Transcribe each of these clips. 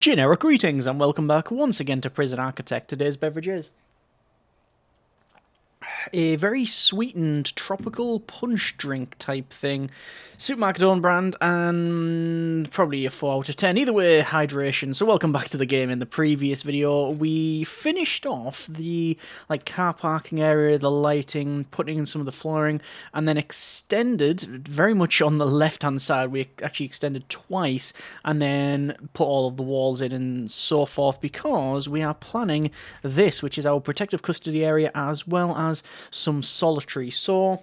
Generic greetings and welcome back once again to Prison Architect. Today's beverage is a very sweetened tropical punch drink type thing. Supermarket own brand and probably a 4 out of 10. Either way, hydration. So welcome back to the game. In the previous video, we finished off the car parking area, the lighting, putting in some of the flooring, and then extended very much on the left-hand side. We actually extended twice and then put all of the walls in and so forth because we are planning this, which is our protective custody area, as well as some solitary. So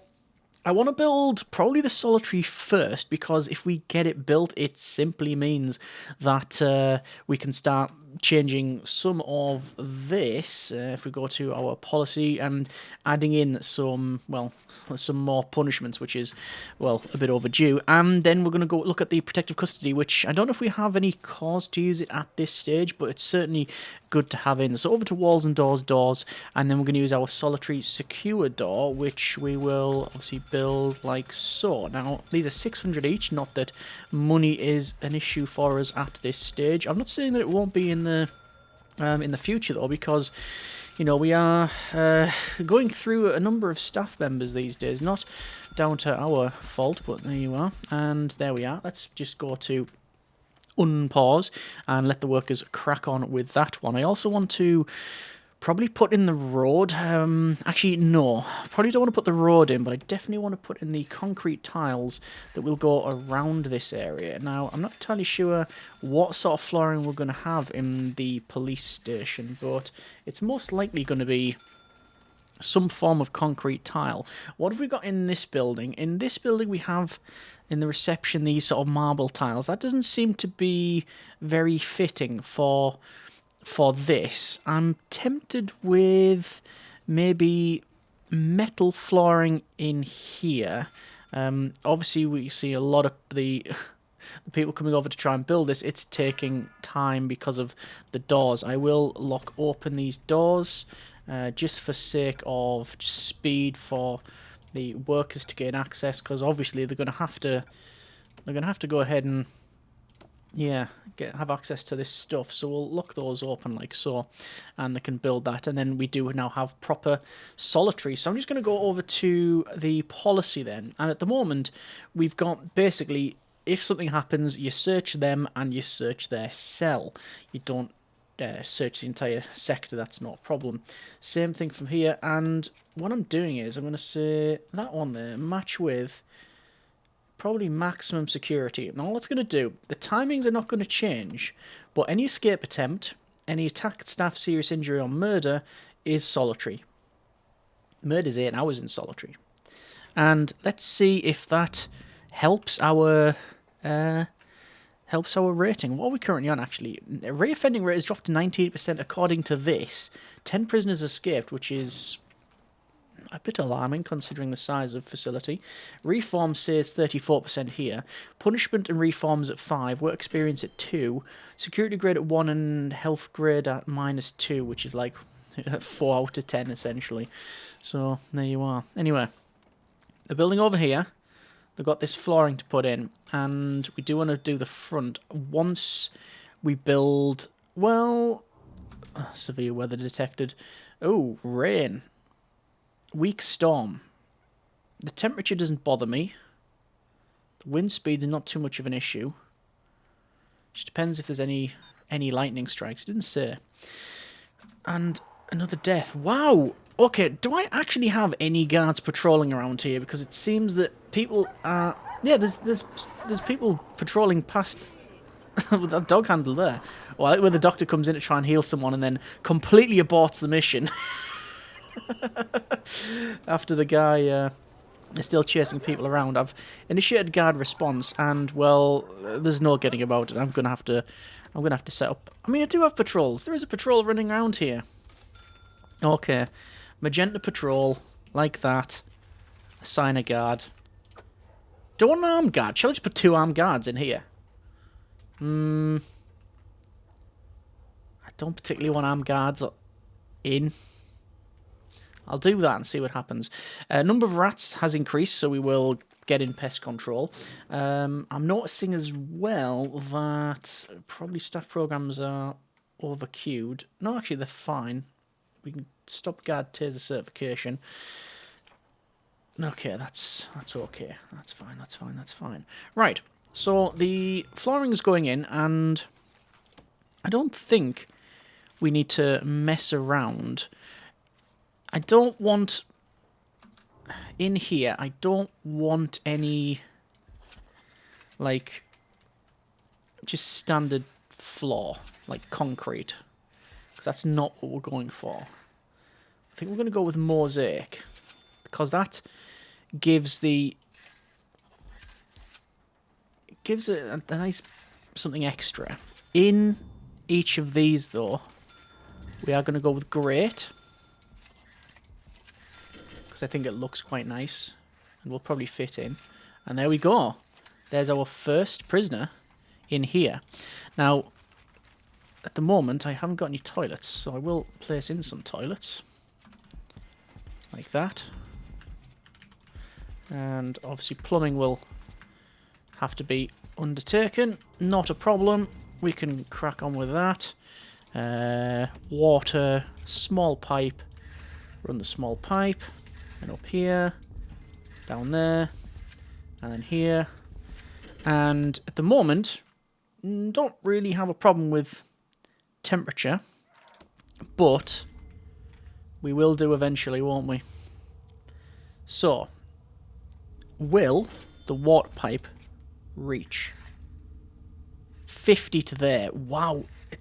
I want to build probably the solitary first, because if we get it built, it simply means that we can start changing some of this. If we go to our policy and adding in some more punishments, which is, a bit overdue. And then we're going to go look at the protective custody, which I don't know if we have any cause to use it at this stage, but it's certainly good to have in. So over to walls and doors, and then we're going to use our solitary secure door, which we will obviously build like so. Now, these are 600 each, not that money is an issue for us at this stage. I'm not saying that it won't be in the future, though, because we are going through a number of staff members these days, not down to our fault, but there you are, and there we are. Let's just go to unpause and let the workers crack on with that one. I also want to probably put in the road. Actually, no. Probably don't want to put the road in, but I definitely want to put in the concrete tiles that will go around this area. Now, I'm not entirely sure what sort of flooring we're going to have in the police station, but it's most likely going to be some form of concrete tile. What have we got in this building? In this building, we have in the reception these sort of marble tiles. That doesn't seem to be very fitting for this. I'm tempted with maybe metal flooring in here. Obviously, we see a lot of the people coming over to try and build this. It's taking time because of the doors. I will lock open these doors just for sake of speed for the workers to gain access, because obviously they're going to have to go ahead and have access to this stuff. So we'll lock those open like so, and they can build that. And then we do now have proper solitary. So I'm just going to go over to the policy then. And at the moment, we've got basically, if something happens, you search them and you search their cell. You don't search the entire sector. That's not a problem. Same thing from here. And what I'm doing is I'm going to say that one there, match with probably maximum security. And all it's going to do, the timings are not going to change, but any escape attempt, any attack, staff, serious injury, or murder is solitary. Murder's 8 hours in solitary. And let's see if that helps our rating. What are we currently on, actually? Reoffending rate has dropped to 98% according to this. 10 prisoners escaped, which is a bit alarming considering the size of facility. Reform says 34% here. Punishment and reforms at 5. Work experience at 2. Security grade at 1 and health grade at -2, which is like 4 out of 10 essentially. So there you are. Anyway, the building over here, they've got this flooring to put in, and we do want to do the front. Once we build, severe weather detected. Oh, rain. Weak storm. The temperature doesn't bother me. The wind speed is not too much of an issue. Just depends if there's any lightning strikes. It didn't say. And another death. Wow! Okay, do I actually have any guards patrolling around here? Because it seems that people are... Yeah, there's people patrolling past with that dog handle there. Well, where the doctor comes in to try and heal someone and then completely aborts the mission. After the guy is still chasing people around. I've initiated guard response, and there's no getting about it. I'm gonna have to set up. I mean, I do have patrols. There is a patrol running around here. Okay, magenta patrol like that. Assign a guard. Do I want an armed guard? Shall I just put 2 armed guards in here? I don't particularly want armed guards in. I'll do that and see what happens. Number of rats has increased, so we will get in pest control. I'm noticing as well that probably staff programs are overqueued. No, actually, they're fine. We can stop guard taser certification. Okay, that's okay. That's fine. Right, so the flooring is going in, and I don't think we need to mess around. I don't want... In here, I don't want any, like, just standard floor, like concrete. Because that's not what we're going for. I think we're going to go with mosaic. Because that gives the... It gives a nice something extra. In each of these, though, we are going to go with grate. I think it looks quite nice and will probably fit in. And there we go. There's our first prisoner in here. Now, at the moment, I haven't got any toilets, so I will place in some toilets. Like that. And obviously plumbing will have to be undertaken. Not a problem. We can crack on with that. Water, small pipe. Run the small pipe. And up here, down there, and then here. And at the moment, don't really have a problem with temperature, but we will do eventually, won't we? So, will the water pipe reach? 50 to there. Wow, it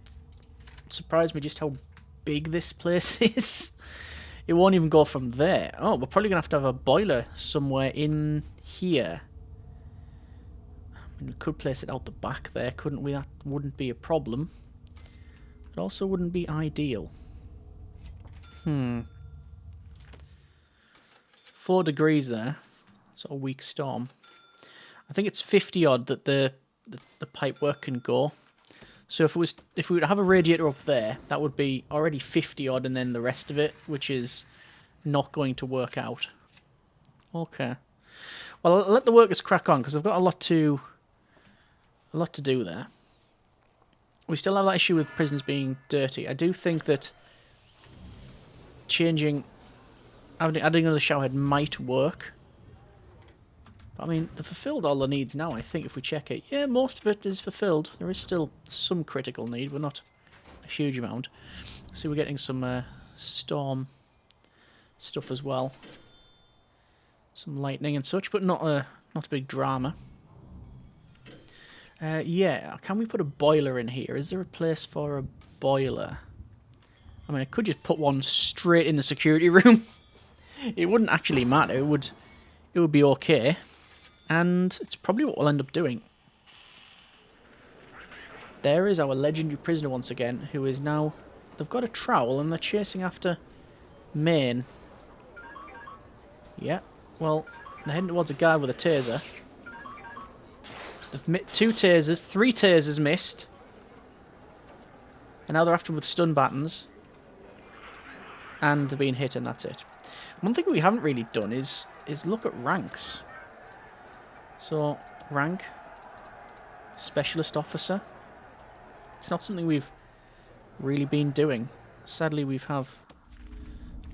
surprised me just how big this place is. It won't even go from there. Oh, we're probably going to have a boiler somewhere in here. I mean, we could place it out the back there, couldn't we? That wouldn't be a problem. It also wouldn't be ideal. 4 degrees there. So a weak storm. I think it's 50 odd that the pipe work can go. So if we were to have a radiator up there, that would be already 50 odd, and then the rest of it, which is not going to work out. Okay. Well, I'll let the workers crack on because I've got a lot to do there. We still have that issue with prisons being dirty. I do think that adding another showerhead might work. I mean, they've fulfilled all the needs now, I think, if we check it. Yeah, most of it is fulfilled. There is still some critical need, but not a huge amount. So we're getting some storm stuff as well. Some lightning and such, but not a big drama. Yeah, can we put a boiler in here? Is there a place for a boiler? I mean, I could just put one straight in the security room. It wouldn't actually matter. It would be okay. And it's probably what we'll end up doing. There is our legendary prisoner once again, who is now... They've got a trowel and they're chasing after Maine. Yeah, well, they're heading towards a guy with a taser. They've 2 tasers, 3 tasers missed. And now they're after him with stun battens. And they're being hit, and that's it. One thing we haven't really done is look at ranks. So, rank, specialist officer. It's not something we've really been doing. Sadly, we have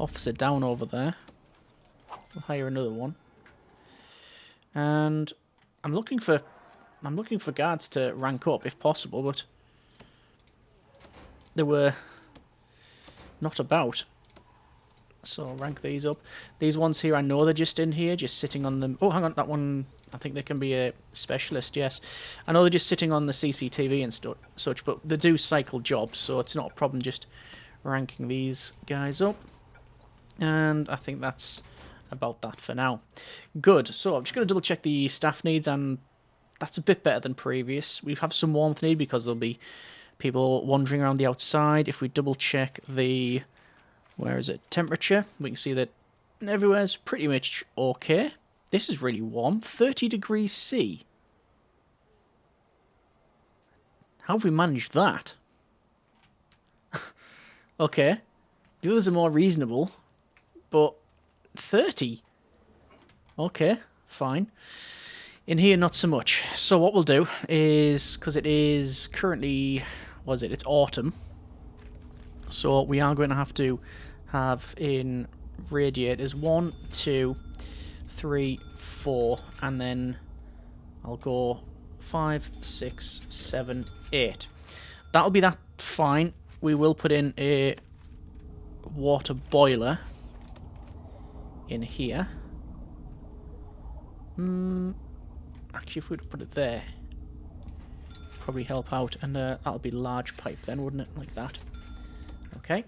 officer down over there. We'll hire another one. And I'm looking for guards to rank up if possible, but they were not about. So rank these up. These ones here, I know they're just in here, just sitting on them. Oh, hang on, that one, I think they can be a specialist, yes. I know they're just sitting on the CCTV and such, but they do cycle jobs, so it's not a problem just ranking these guys up. And I think that's about that for now. Good, so I'm just going to double check the staff needs, and that's a bit better than previous. We have some warmth need because there'll be people wandering around the outside. If we double check the... Where is it? Temperature. We can see that everywhere's pretty much okay. This is really warm. 30 degrees C. How have we managed that? Okay. The others are more reasonable. But 30. Okay. fine. In here, not so much. So what we'll do is, because it is currently, it's autumn. So we are going to have in radiators 1, 2, 3, 4, and then I'll go 5, 6, 7, 8. That'll be that fine. We will put in a water boiler in here. Actually, if we would put it there, probably help out, and that'll be large pipe then, wouldn't it? Like that. Okay.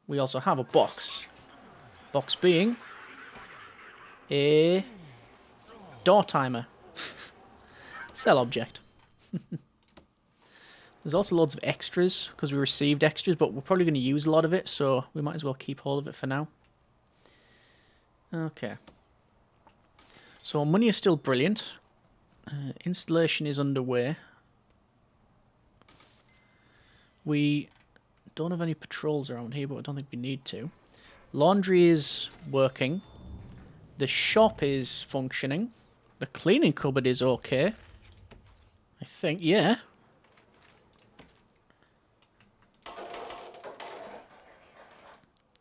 We also have a box. Box being a door timer. Sell object. There's also loads of extras, because we received extras, but we're probably going to use a lot of it, so we might as well keep hold of it for now. Okay. So money is still brilliant. Installation is underway. We don't have any patrols around here, but I don't think we need to. Laundry is working. The shop is functioning. The cleaning cupboard is okay. I think, yeah.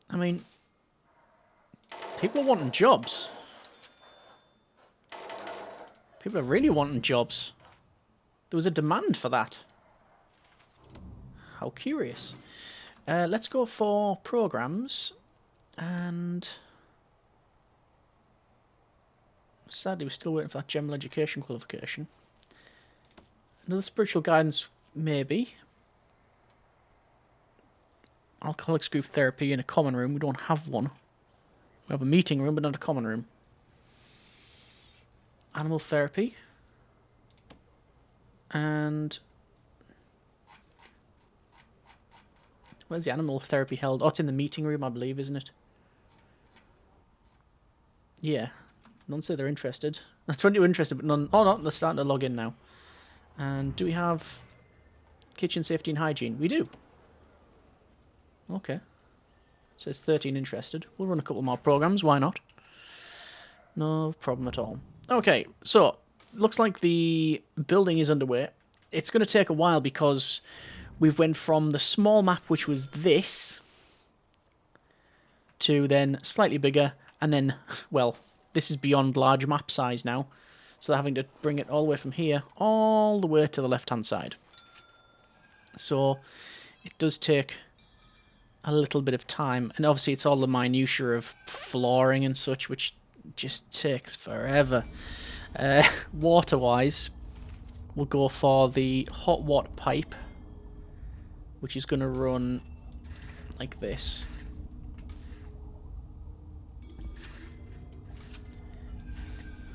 I mean, people are wanting jobs. People are really wanting jobs. There was a demand for that. How curious. Let's go for programs. And sadly, we're still waiting for that general education qualification. Another spiritual guidance, maybe. Alcoholics group therapy in a common room. We don't have one. We have a meeting room, but not a common room. Animal therapy. And where's the animal therapy held? Oh, it's in the meeting room, I believe, isn't it? Yeah. None say they're interested. That's 20 interested, but none. Oh, no, they're starting to log in now. And do we have kitchen safety and hygiene? We do. Okay. So it's 13 interested. We'll run a couple more programs. Why not? No problem at all. Okay, so looks like the building is underway. It's going to take a while because we've went from the small map, which was this, to then slightly bigger, and then, well, this is beyond large map size now. So they're having to bring it all the way from here, all the way to the left-hand side. So it does take a little bit of time, and obviously it's all the minutiae of flooring and such, which just takes forever. Water-wise, we'll go for the hot water pipe, which is going to run like this.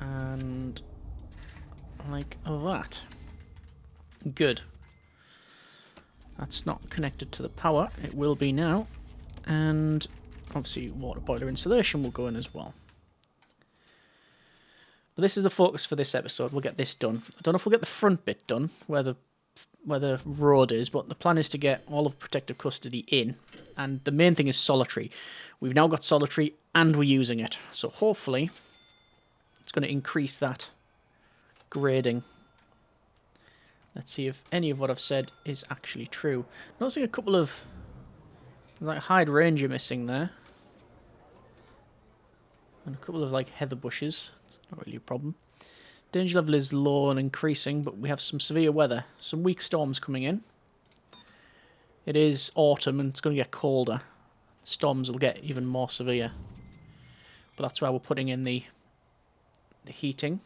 And like that. Good. That's not connected to the power. It will be now. And obviously water boiler installation will go in as well. But this is the focus for this episode. We'll get this done. I don't know if we'll get the front bit done, where the road is, but the plan is to get all of protective custody in. And the main thing is solitary. We've now got solitary and we're using it. So hopefully it's going to increase that grading. Let's see if any of what I've said is actually true. Noticing a couple of like hide ranger missing there. And a couple of like heather bushes. Not really a problem. Danger level is low and increasing, but we have some severe weather. Some weak storms coming in. It is autumn and it's going to get colder. Storms will get even more severe. But that's why we're putting in the heating.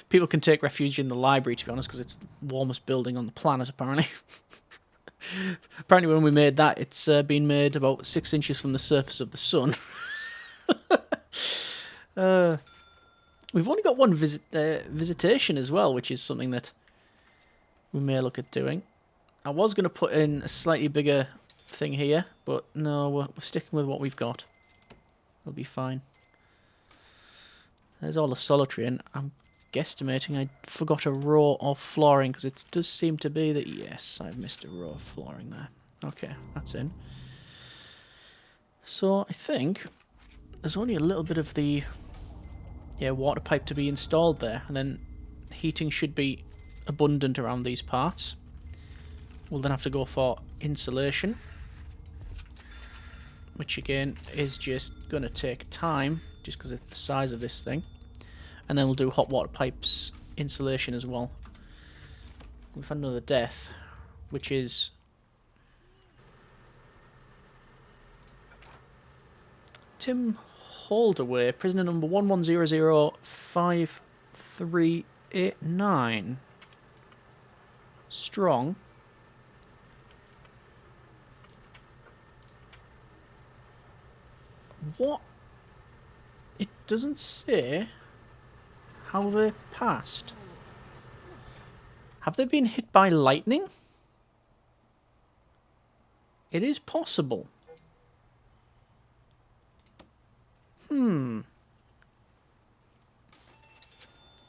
People can take refuge in the library, to be honest, because it's the warmest building on the planet, apparently. Apparently when we made that, it's been made about 6 inches from the surface of the sun. We've only got one visitation as well, which is something that we may look at doing. I was going to put in a slightly bigger thing here, but no, we're sticking with what we've got. It'll be fine. There's all the solitary, and I'm guesstimating I forgot a row of flooring, because it does seem to be that, yes, I've missed a row of flooring there. Okay, that's in. So I think there's only a little bit of the Yeah, water pipe to be installed there, and then heating should be abundant around these parts. We'll then have to go for insulation, which again is just going to take time, just because of the size of this thing. And then we'll do hot water pipes insulation as well. We've had another death, which is Tim Holdaway, prisoner number 11005389. Strong. What? It doesn't say how they passed. Have they been hit by lightning? It is possible.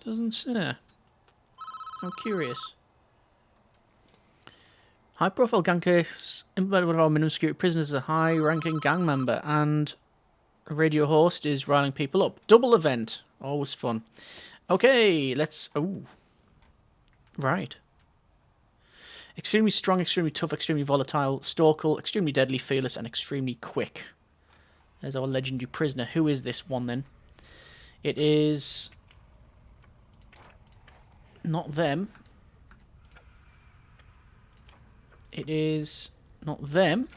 Doesn't say. I'm curious. High-profile gang case implemented one of our minimum security prisoners as a high-ranking gang member, and a radio host is riling people up. Double event. Always fun. Okay, let's... Oh. Right. Extremely strong, extremely tough, extremely volatile, stoical, extremely deadly, fearless, and extremely quick. There's our legendary prisoner. Who is this one, then? It is... not them. It is not them.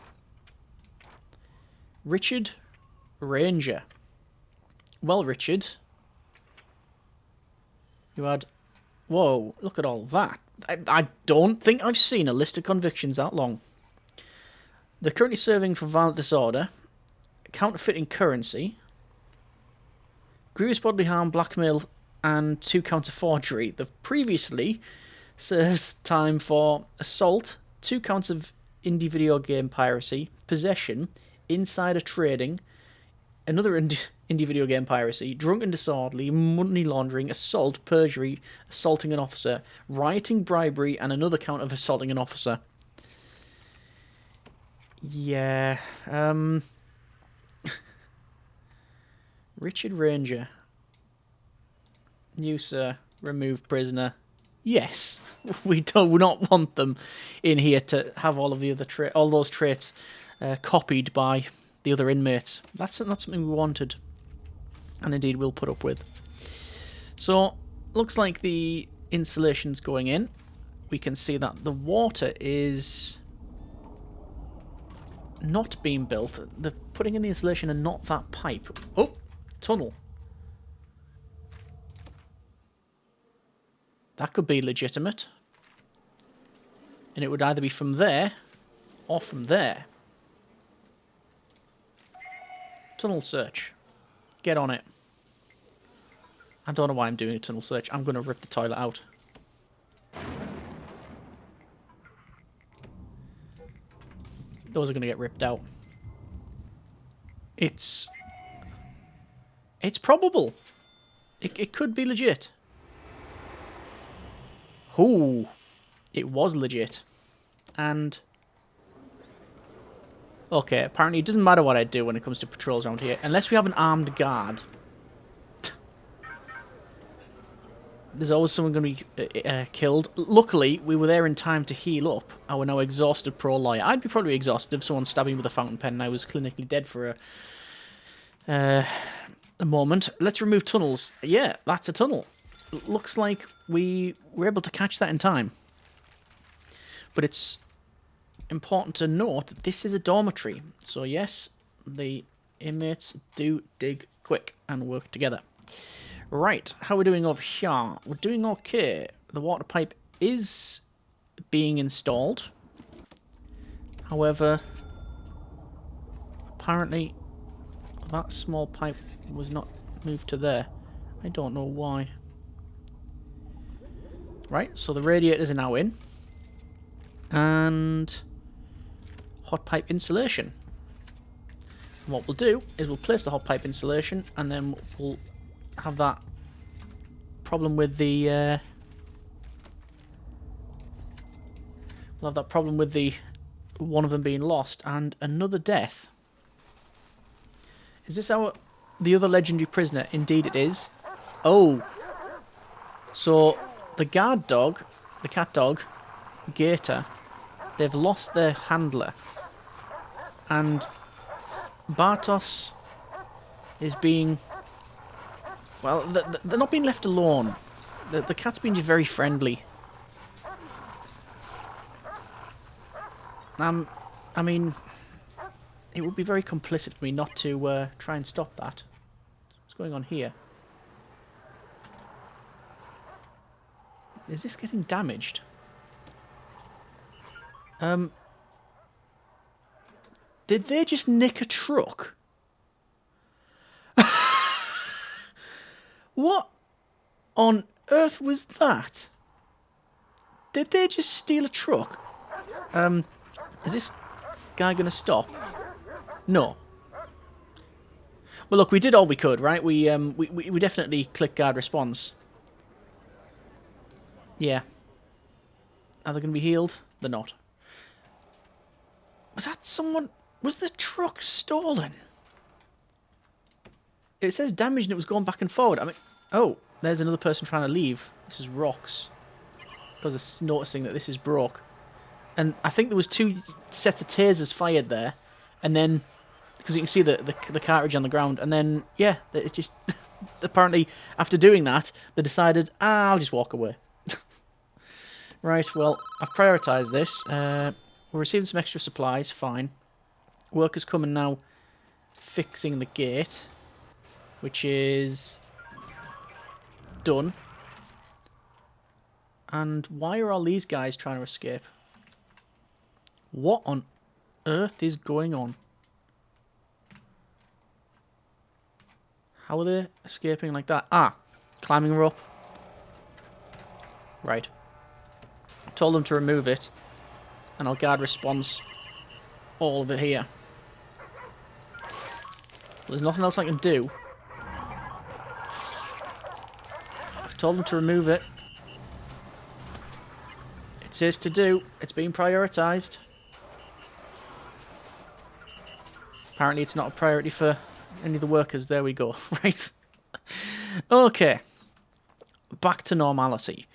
Richard Ranger. Well, Richard, you had... Whoa, look at all that. I don't think I've seen a list of convictions that long. They're currently serving for violent disorder, counterfeiting currency, grievous bodily harm, blackmail, and 2 counts of forgery. They've previously served time for assault, 2 counts of indie video game piracy, possession, insider trading, another indie video game piracy, drunken disorderly, money laundering, assault, perjury, assaulting an officer, rioting, bribery, and another count of assaulting an officer. Yeah, Richard Ranger. You, sir. Remove prisoner. Yes, we do not want them in here to have all of the other all those traits copied by the other inmates. That's not something we wanted, and indeed we'll put up with. So, looks like the insulation's going in. We can see that the water is not being built. They're putting in the insulation and not that pipe. Oh, tunnel. That could be legitimate. And it would either be from there or from there. Tunnel search. Get on it. I don't know why I'm doing a tunnel search. I'm going to rip the toilet out. Those are going to get ripped out. It's probable. It could be legit. Ooh, it was legit. And okay, apparently it doesn't matter what I do when it comes to patrols around here, unless we have an armed guard. There's always someone going to be killed. Luckily, we were there in time to heal up our now exhausted pro lawyer. I'd be probably exhausted if someone stabbed me with a fountain pen and I was clinically dead for a moment. Let's remove tunnels. Yeah, that's a tunnel. Looks like we were able to catch that in time. But it's important to note that this is a dormitory. So yes, the inmates do dig quick and work together. Right, how are we doing over here? We're doing okay. The water pipe is being installed. However, apparently that small pipe was not moved to there. I don't know why. Right, so the radiators are now in. And hot pipe insulation. And what we'll do is we'll place the hot pipe insulation and then we'll have that problem with the one of them being lost and another death. Is this the other legendary prisoner? Indeed it is. Oh. So, the guard dog, the cat dog, Gator, they've lost their handler. And Bartos is being... Well, they're not being left alone. The cat's being just very friendly. I mean, it would be very complicit of me not to try and stop that. What's going on here? Is this getting damaged? Did they just nick a truck? What on earth was that? Did they just steal a truck? Is this guy gonna stop? No. Well, look, we did all we could, right? We definitely clicked guard response. Yeah. Are they gonna be healed? They're not. Was that someone? Was the truck stolen? It says damaged and it was going back and forward. I mean, oh, there's another person trying to leave. This is Rocks. Because it's noticing that this is broke. And I think there was 2 sets of tasers fired there. And then, because you can see the cartridge on the ground. And then, yeah, it just... apparently, after doing that, they decided, I'll just walk away. Right, well, I've prioritised this. We're receiving some extra supplies, fine. Workers coming now, fixing the gate. Which is... done. And why are all these guys trying to escape? What on earth is going on? How are they escaping like that? Ah, climbing rope. Right. Told them to remove it. And I'll guard response all of it here. There's nothing else I can do. I've told them to remove it. It is to do. It's being prioritised. Apparently it's not a priority for any of the workers. There we go. Right. Okay. Back to normality.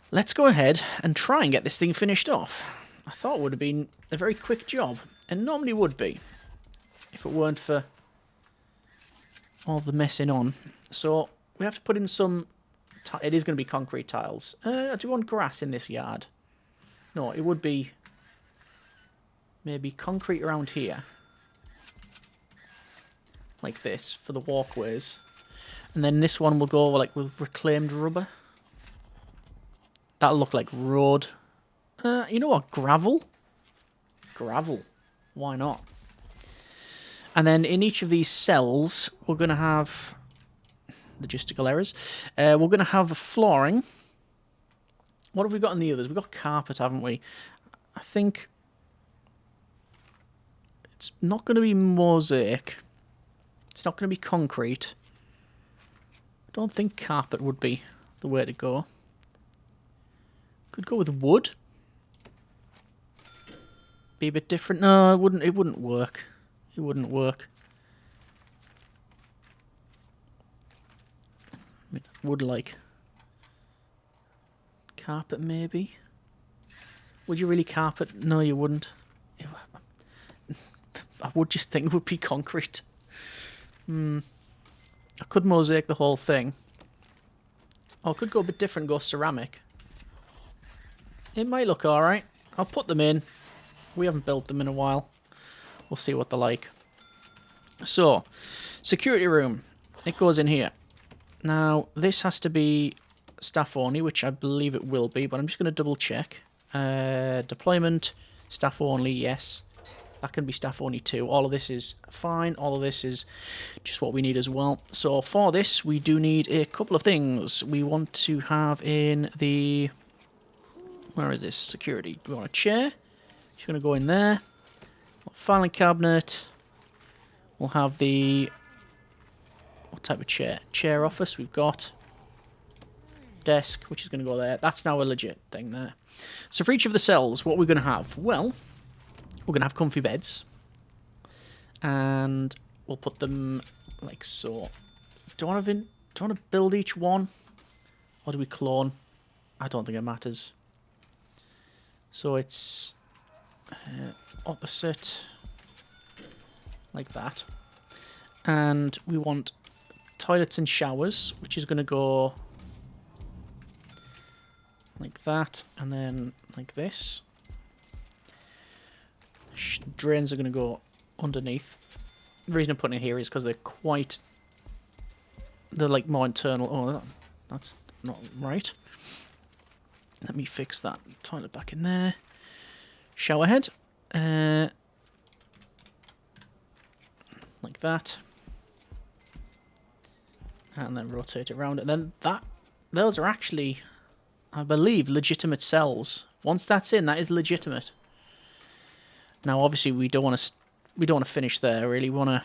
Let's go ahead and try and get this thing finished off. I thought it would have been a very quick job. And normally would be. If it weren't for all the messing on. So we have to put in some... It is going to be concrete tiles. Do you want grass in this yard? No, it would be maybe concrete around here. Like this, for the walkways. And then this one will go like with reclaimed rubber. That'll look like road. You know what? Gravel? Gravel. Why not? And then in each of these cells, we're going to have... logistical errors. We're going to have flooring. What have we got in the others? We've got carpet, haven't we? I think it's not going to be mosaic. It's not going to be concrete. I don't think carpet would be the way to go. Could go with wood. Be a bit different. No, it wouldn't. It wouldn't work. It wouldn't work. Would like carpet maybe? Would you really carpet? No, you wouldn't. I would just think it would be concrete. I could mosaic the whole thing. Or I could go a bit different, go ceramic. It might look alright. I'll put them in. We haven't built them in a while. We'll see what they're like. So, security room. It goes in here. Now, this has to be staff only, which I believe it will be, but I'm just going to double check. Deployment, staff only, yes. That can be staff only too. All of this is fine. All of this is just what we need as well. So for this, we do need a couple of things. We want to have in the... Where is this? Security. We want a chair. Just going to go in there. Filing cabinet. We'll have the... What type of chair? Chair office we've got. Desk, which is going to go there. That's now a legit thing there. So for each of the cells, what we're going to have? Well, we're going to have comfy beds. And we'll put them like so. Do I have in... Do I want to build each one? Or do we clone? I don't think it matters. So it's opposite, like that. And we want toilets and showers, which is going to go like that, and then like this. Drains are going to go underneath. The reason I'm putting it here is because they're like more internal. Oh, that's not right. Let me fix that. Toilet back in there. Shower head. Like that. And then rotate it around. And then those are actually, I believe, legitimate cells. Once that's in, that is legitimate. Now, obviously, we don't want to finish there. Really, we want to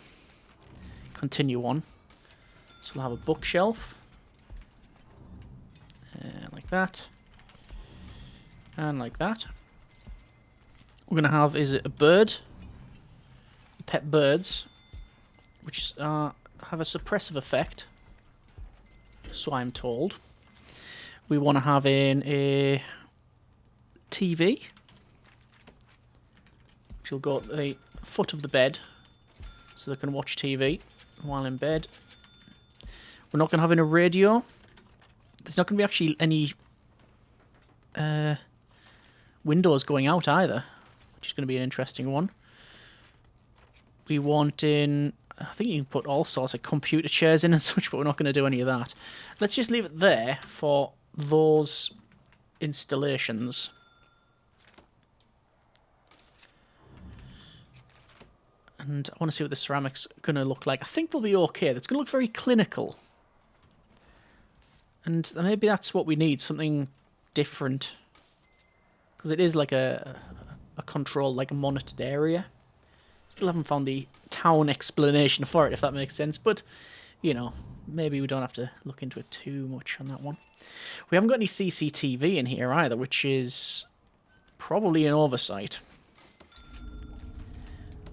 continue on. So we'll have a bookshelf, like that, and like that. We're gonna have a bird, pet birds, which have a suppressive effect. So I'm told. We want to have in a TV. She'll go at the foot of the bed so they can watch TV while in bed. We're not going to have in a radio. There's not going to be actually any windows going out either, which is going to be an interesting one. We want in, I think you can put all sorts of computer chairs in and such, but we're not going to do any of that. Let's just leave it there for those installations. And I want to see what the ceramics are going to look like. I think they'll be okay. It's going to look very clinical. And maybe that's what we need, something different. Because it is like a controlled, like a monitored area. Still haven't found the town explanation for it, if that makes sense. But, you know, maybe we don't have to look into it too much on that one. We haven't got any CCTV in here either, which is probably an oversight.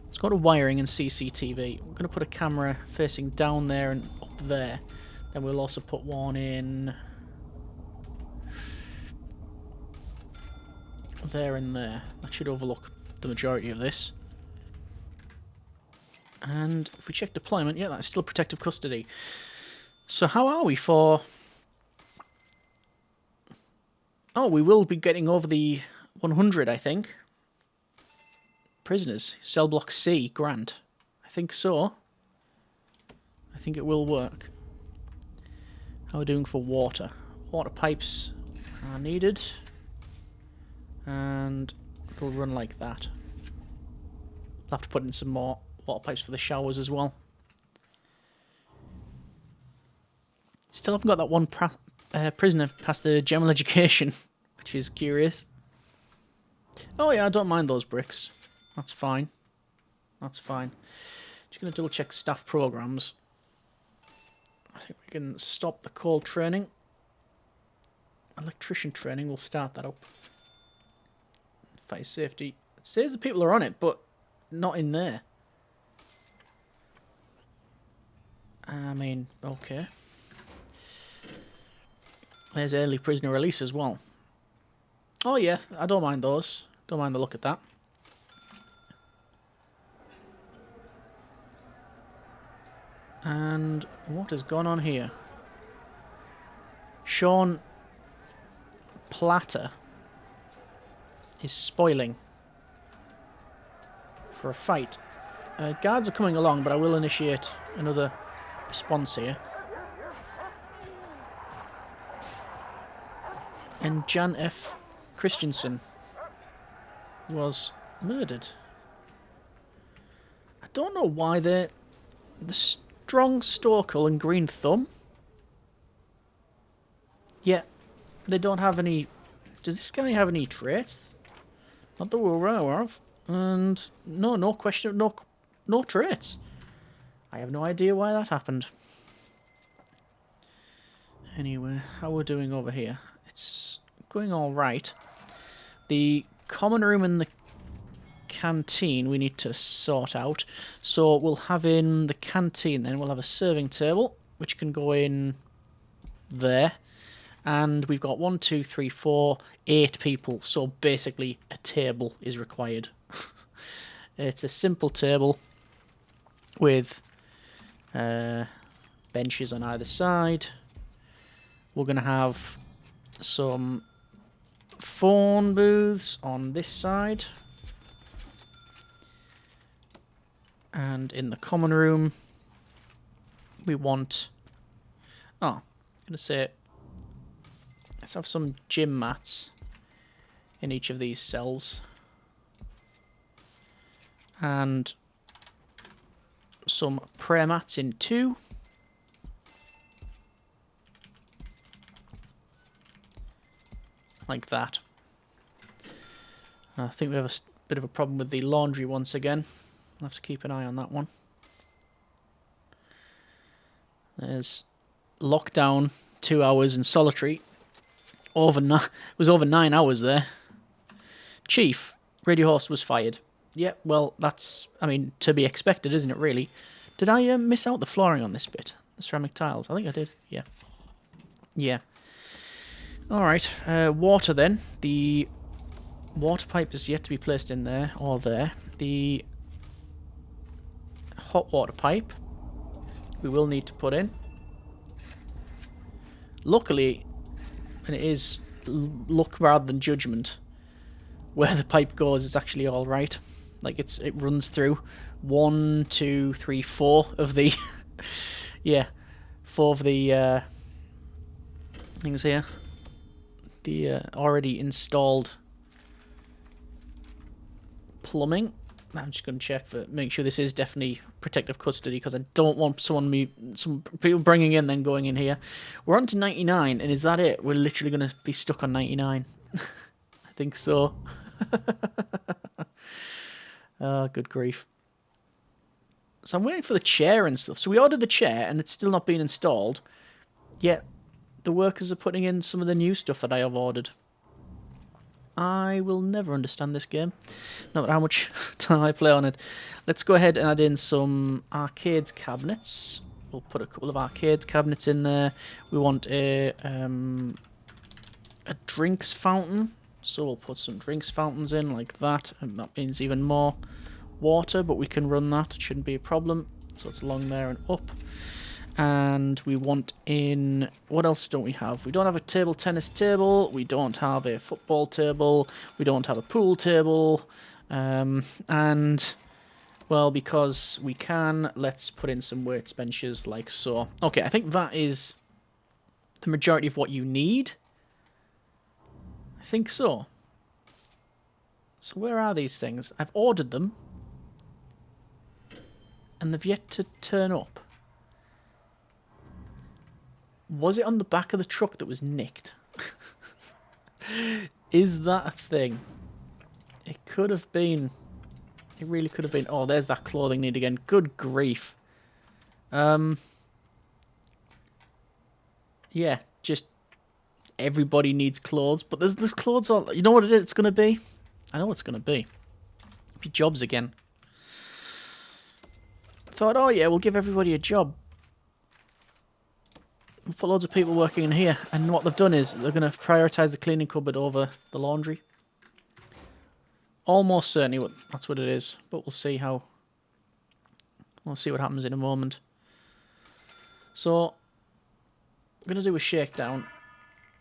Let's go to wiring and CCTV. We're going to put a camera facing down there and up there. Then we'll also put one in there and there. That should overlook the majority of this. And if we check deployment, yeah, that's still protective custody. So how are we for... Oh, we will be getting over the 100, I think. Prisoners. Cell block C, grant. I think so. I think it will work. How are we doing for water? Water pipes are needed. And it'll run like that. I'll have to put in some more water pipes for the showers as well. Still haven't got that one prisoner past the general education, which is curious. Oh yeah, I don't mind those bricks. That's fine. That's fine. Just going to double check staff programs. I think we can stop the call training. Electrician training, we'll start that up. Fire safety. It says the people are on it, but not in there. I mean, okay. There's early prisoner release as well. Oh yeah, I don't mind those. Don't mind the look at that. And what has gone on here? Sean Platter is spoiling for a fight. Guards are coming along, but I will initiate another response here. And Jan F. Christensen was murdered. I don't know why the strong Storkel and green thumb. Yeah, they don't have any. Does this guy have any traits? Not that we're aware of. And no question, no traits. I have no idea why that happened. Anyway, how we're doing over here? It's going all right. The common room and the canteen we need to sort out. So we'll have in the canteen then, we'll have a serving table, which can go in there. And we've got 1, 2, 3, 4, 8 people. So basically a table is required. It's a simple table with benches on either side. We're going to have some phone booths on this side. And in the common room, we want... Oh, I'm going to say... Let's have some gym mats in each of these cells. And some prayer mats in 2. Like that. I think we have a bit of a problem with the laundry once again. I'll have to keep an eye on that one. There's lockdown, 2 hours, and solitary. It was over 9 hours there. Chief, radio host was fired. Yeah, well, that's, I mean, to be expected, isn't it, really? Did I miss out the flooring on this bit? The ceramic tiles? I think I did, yeah. Yeah. Alright, water then. The water pipe is yet to be placed in there, or there. The hot water pipe we will need to put in. Luckily, and it is luck rather than judgment, where the pipe goes is actually alright. Like, it runs through 1, 2, 3, 4 of the... yeah, 4 of the things here. The already installed plumbing. I'm just going to check make sure this is definitely protective custody, because I don't want some people bringing in then going in here. We're on to 99, and is that it? We're literally going to be stuck on 99. I think so. Oh, good grief. So I'm waiting for the chair and stuff. So we ordered the chair, and it's still not been installed. Yet the workers are putting in some of the new stuff that I have ordered. I will never understand this game. No matter how much time I play on it. Let's go ahead and add in some arcades cabinets. We'll put a couple of arcades cabinets in there. We want a drinks fountain. So we'll put some drinks fountains in like that. And that means even more water, but we can run that. It shouldn't be a problem. So it's along there and up. And we want in... What else don't we have? We don't have a table tennis table. We don't have a football table. We don't have a pool table. And, well, because we can, let's put in some weights benches like so. Okay, I think that is the majority of what you need. I think so. So where are these things? I've ordered them. And they've yet to turn up. Was it on the back of the truck that was nicked? Is that a thing? It could have been. It really could have been. Oh, there's that clothing need again. Good grief. Yeah, just everybody needs clothes. But there's clothes all... You know what it's going to be? I know what it's going to be. It'll be jobs again. I thought, oh yeah, we'll give everybody a job. We'll put loads of people working in here, and what they've done is they're going to prioritise the cleaning cupboard over the laundry. Almost certainly that's what it is, but we'll see how... We'll see what happens in a moment. So, I'm going to do a shakedown.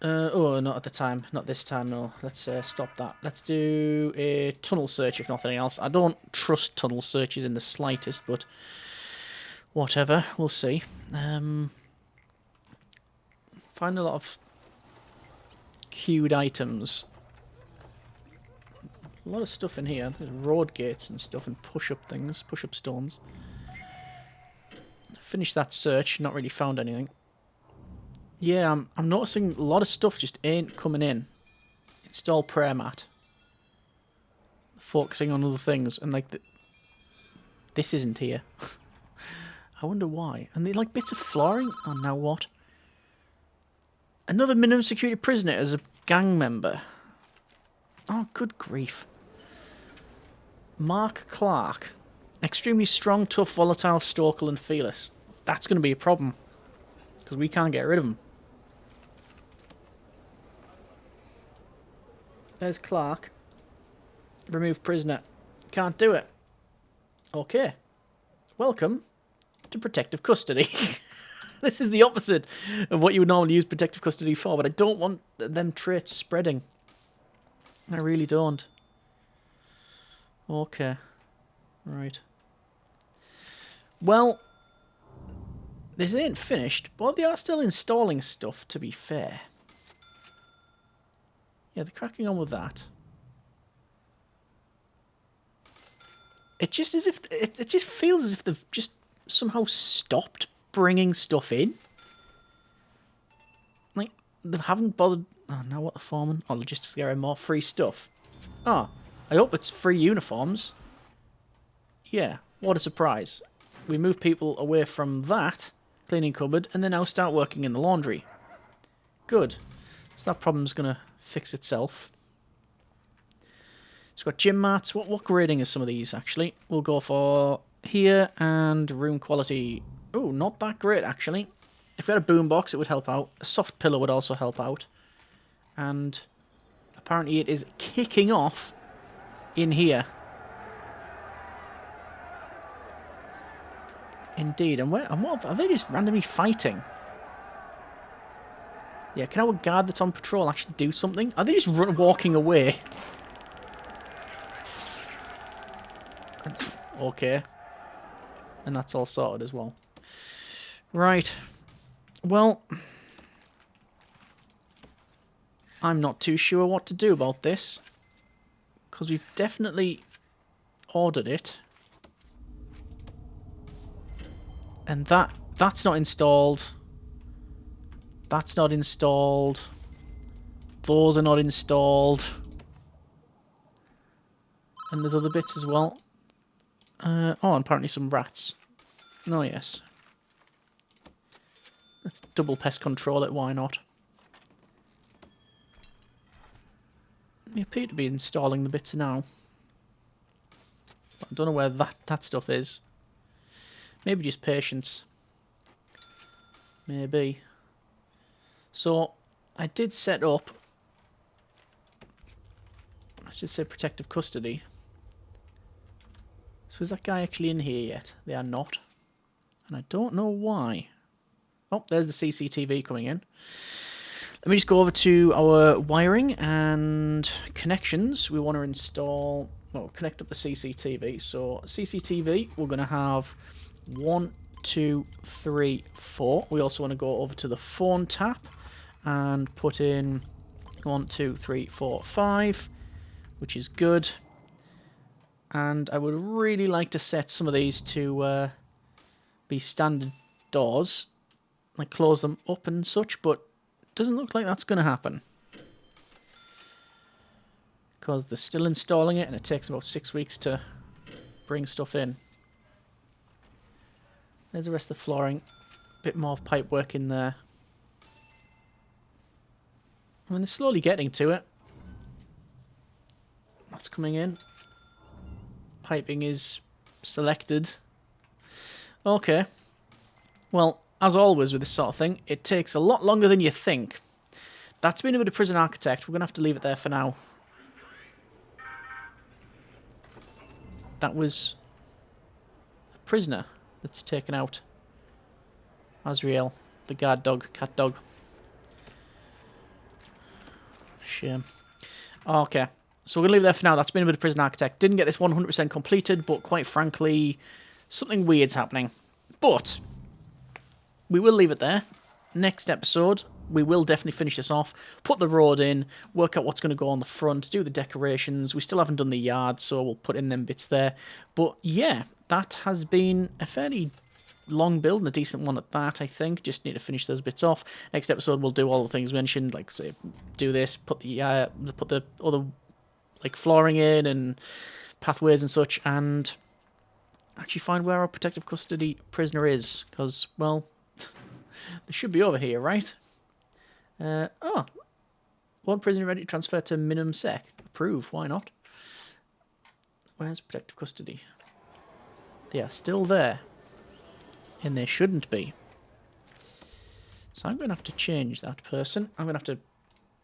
Oh, not at the time. Not this time, no. Let's stop that. Let's do a tunnel search, if nothing else. I don't trust tunnel searches in the slightest, but... Whatever, we'll see. Find a lot of queued items. A lot of stuff in here. There's road gates and stuff and push-up things, push-up stones. Finished that search, not really found anything. Yeah, I'm noticing a lot of stuff just ain't coming in. Install prayer mat. Focusing on other things, and like this isn't here. I wonder why. And they like bits of flooring. Oh, now what? Another minimum security prisoner as a gang member. Oh, good grief. Mark Clark. Extremely strong, tough, volatile, stoical, and fearless. That's going to be a problem. Because we can't get rid of him. There's Clark. Remove prisoner. Can't do it. Okay. Welcome to protective custody. This is the opposite of what you would normally use protective custody for, but I don't want them traits spreading. I really don't. Okay. Right. Well, this ain't finished, but they are still installing stuff, to be fair. Yeah, they're cracking on with that. It just as if it just feels as if they've just somehow stopped bringing stuff in. Like they haven't bothered. Oh, now what the foreman? Oh, logistics area, more free stuff. Oh, I hope it's free uniforms. Yeah, what a surprise. We move people away from that cleaning cupboard and then now start working in the laundry. Good. So that problem's gonna fix itself. It's got gym mats. What grading is some of these, actually? We'll go for here and room quality. Oh, not that great, actually. If we had a boombox, it would help out. A soft pillow would also help out. And apparently it is kicking off in here. Indeed. And what are they just randomly fighting? Yeah, can our guard that's on patrol actually do something? Are they just walking away? Okay. And that's all sorted as well. Right. Well, I'm not too sure what to do about this. Because we've definitely ordered it. And that's not installed. That's not installed. Those are not installed. And there's other bits as well. Oh, and apparently some rats. Oh, yes. Let's double pest control it, why not? We appear to be installing the bits now. I don't know where that stuff is. Maybe just patience. Maybe. So, I did set up... I should say protective custody. So is that guy actually in here yet? They are not. And I don't know why. Oh, there's the CCTV coming in. Let me just go over to our wiring and connections. We want to install... Well, connect up the CCTV. So, CCTV, we're going to have 1, 2, 3, 4. We also want to go over to the phone tap and put in 1, 2, 3, 4, 5, which is good. And I would really like to set some of these to be standard doors, like close them up and such, but it doesn't look like that's going to happen. Because they're still installing it and it takes about 6 weeks to bring stuff in. There's the rest of the flooring. Bit more pipe work in there. I mean, they're slowly getting to it. That's coming in. Piping is selected. Okay. Well, as always with this sort of thing, it takes a lot longer than you think. That's been a bit of prison architect. We're going to have to leave it there for now. That was a prisoner that's taken out. Azrael, the guard dog, cat dog. Shame. Okay. So we're going to leave it there for now. That's been a bit of Prison Architect. Didn't get this 100% completed, but quite frankly, something weird's happening. But we will leave it there. Next episode, we will definitely finish this off, put the road in, work out what's going to go on the front, do the decorations. We still haven't done the yard, so we'll put in them bits there. But yeah, that has been a fairly long build and a decent one at that, I think. Just need to finish those bits off. Next episode, we'll do all the things mentioned, like say, do this, put the other like flooring in and pathways and such, and actually find where our protective custody prisoner is, because, well, they should be over here, right? Oh, one prisoner ready to transfer to minimum sec. Approve, why not? Where's protective custody? They are still there, and they shouldn't be. So I'm going to have to change that person. I'm going to have to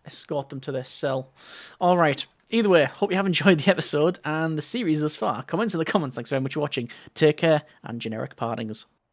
escort them to their cell. All right. Either way, hope you have enjoyed the episode and the series thus far. Comments in the comments. Thanks very much for watching. Take care and generic partings.